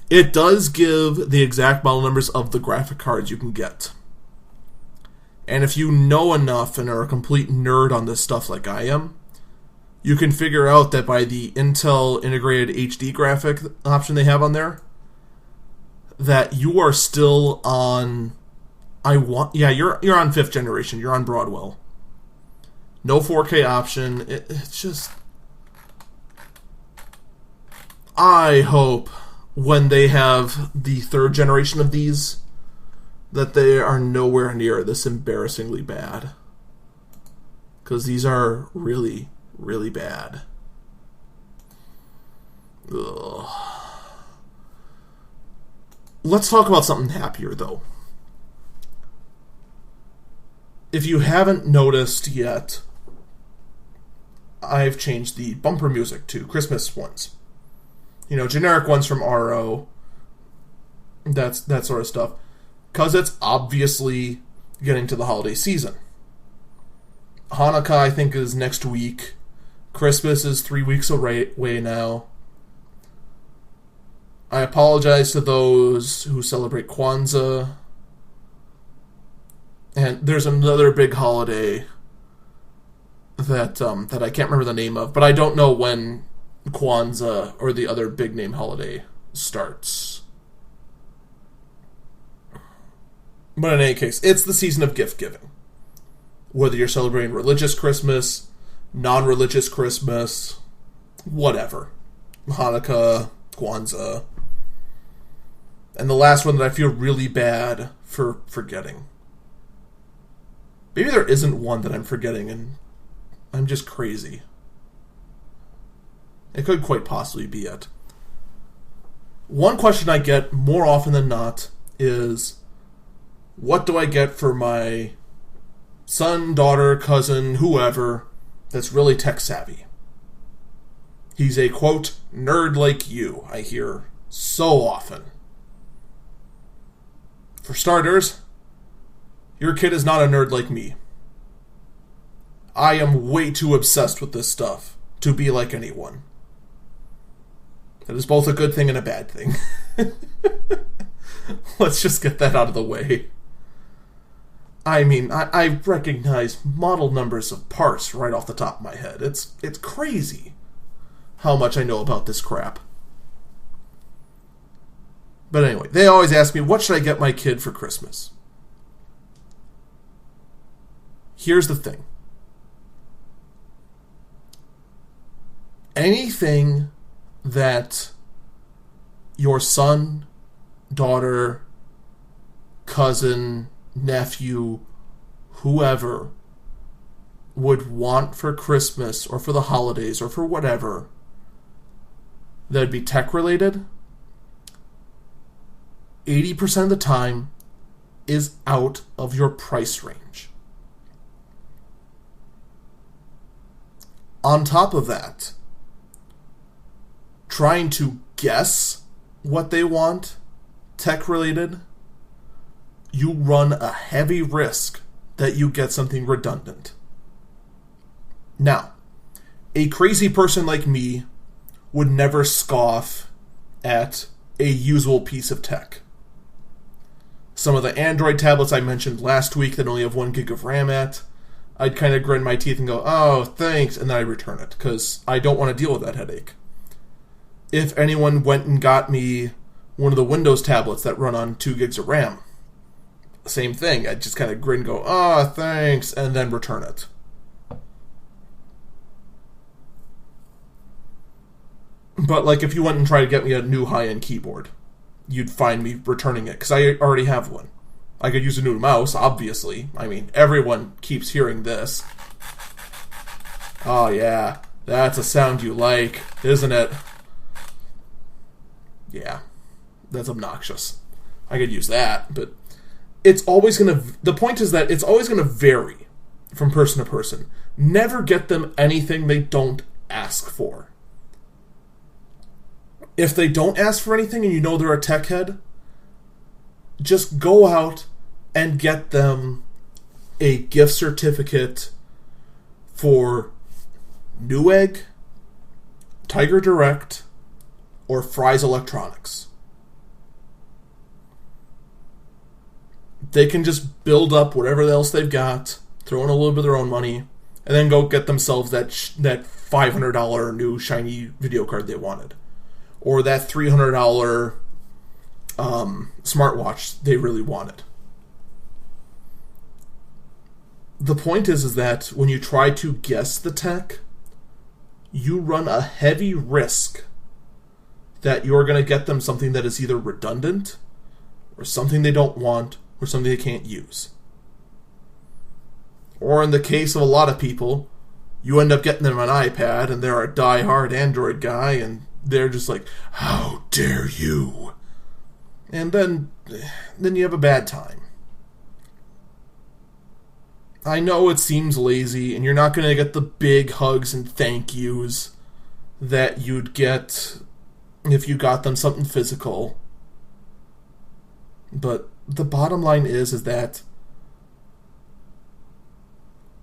It does give the exact model numbers of the graphic cards you can get. And if you know enough and are a complete nerd on this stuff like I am, you can figure out that by the Intel integrated HD graphic option they have on there, that you are still on... you're on 5th generation. You're on Broadwell. No 4K option. It's just... I hope when they have the 3rd generation of these that they are nowhere near this embarrassingly bad. Because these are really, really bad. Ugh. Let's talk about something happier, though. If you haven't noticed yet, I've changed the bumper music to Christmas ones. Generic ones from RO. That sort of stuff. Because it's obviously getting to the holiday season. Hanukkah, I think, is next week. Christmas is 3 weeks away now. I apologize to those who celebrate Kwanzaa. And there's another big holiday that I can't remember the name of, but I don't know when Kwanzaa or the other big name holiday starts. But in any case, it's the season of gift giving. Whether you're celebrating religious Christmas, non-religious Christmas, whatever. Hanukkah, Kwanzaa. And the last one that I feel really bad for forgetting. Maybe there isn't one that I'm forgetting and I'm just crazy. It could quite possibly be it. One question I get more often than not is, what do I get for my son, daughter, cousin, whoever that's really tech savvy? He's a, quote, nerd like you, I hear so often. For starters, your kid is not a nerd like me. I am way too obsessed with this stuff to be like anyone. That is both a good thing and a bad thing. Let's just get that out of the way. I mean, I recognize model numbers of parts right off the top of my head. It's crazy how much I know about this crap. But anyway, they always ask me, what should I get my kid for Christmas? Here's the thing. Anything that your son, daughter, cousin, nephew, whoever would want for Christmas or for the holidays or for whatever that'd be tech related, 80% of the time is out of your price range. On top of that, trying to guess what they want, tech related, you run a heavy risk that you get something redundant. Now, a crazy person like me would never scoff at a usable piece of tech. Some of the Android tablets I mentioned last week that only have 1 gig of RAM at, I'd kind of grin my teeth and go, oh, thanks, and then I'd return it, because I don't want to deal with that headache. If anyone went and got me one of the Windows tablets that run on 2 gigs of RAM, same thing. I'd just kind of grin and go, oh, thanks, and then return it. But like if you went and tried to get me a new high-end keyboard, you'd find me returning it, because I already have one. I could use a new mouse, obviously. I mean, everyone keeps hearing this. Oh yeah, that's a sound you like, isn't it? Yeah, that's obnoxious. I could use that, but it's always going to... The point is that it's always going to vary from person to person. Never get them anything they don't ask for. If they don't ask for anything and you know they're a tech head, just go out and get them a gift certificate for Newegg, Tiger Direct, or Fry's Electronics. They can just build up whatever else they've got, throw in a little bit of their own money, and then go get themselves that $500 new shiny video card they wanted, or that $300 smartwatch they really wanted. The point is that when you try to guess the tech, you run a heavy risk that you're going to get them something that is either redundant, or something they don't want, or something they can't use. Or in the case of a lot of people, you end up getting them an iPad, and they're a die-hard Android guy, and they're just like, how dare you? And then you have a bad time. I know it seems lazy, and you're not going to get the big hugs and thank yous that you'd get if you got them something physical. But the bottom line is that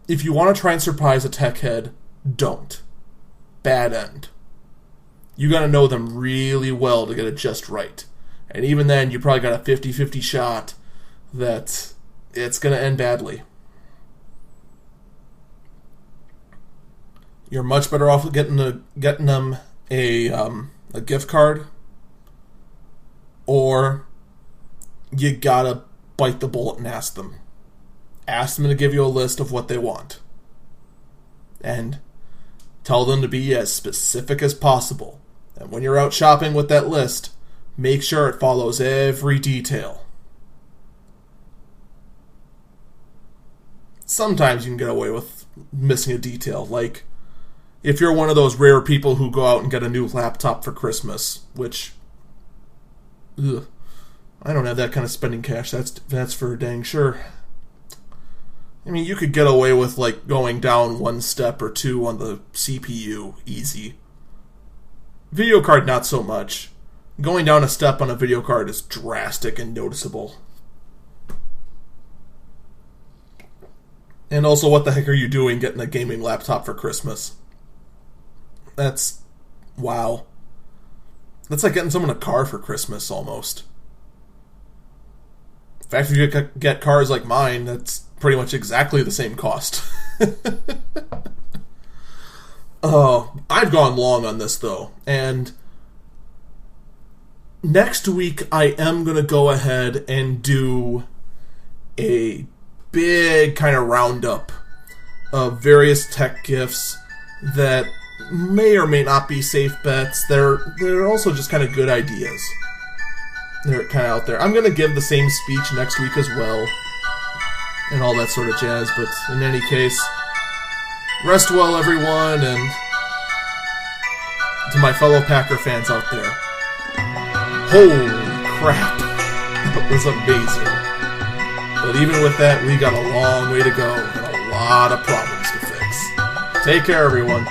if you want to try and surprise a tech head, don't. Bad end. You got to know them really well to get it just right. And even then, you probably got a 50-50 shot that it's going to end badly. You're much better off getting them a gift card, or you gotta bite the bullet and ask them. Ask them to give you a list of what they want. And tell them to be as specific as possible. And when you're out shopping with that list, make sure it follows every detail. Sometimes you can get away with missing a detail, like if you're one of those rare people who go out and get a new laptop for Christmas, which, I don't have that kind of spending cash. That's for dang sure. I mean, you could get away with like going down one step or two on the CPU, easy. Video card, not so much. Going down a step on a video card is drastic and noticeable. And also, what the heck are you doing getting a gaming laptop for Christmas? That's... wow. That's like getting someone a car for Christmas, almost. In fact, if you get cars like mine, that's pretty much exactly the same cost. Oh, I've gone long on this, though. And next week, I am going to go ahead and do a big kind of roundup of various tech gifts that may or may not be safe bets. They're also just kind of good ideas. They're kind of out there. I'm going to give the same speech next week as well, and all that sort of jazz, but in any case, rest well, everyone, and to my fellow Packer fans out there, holy crap, that was amazing. But even with that, we got a long way to go, and a lot of problems to fix. Take care, everyone.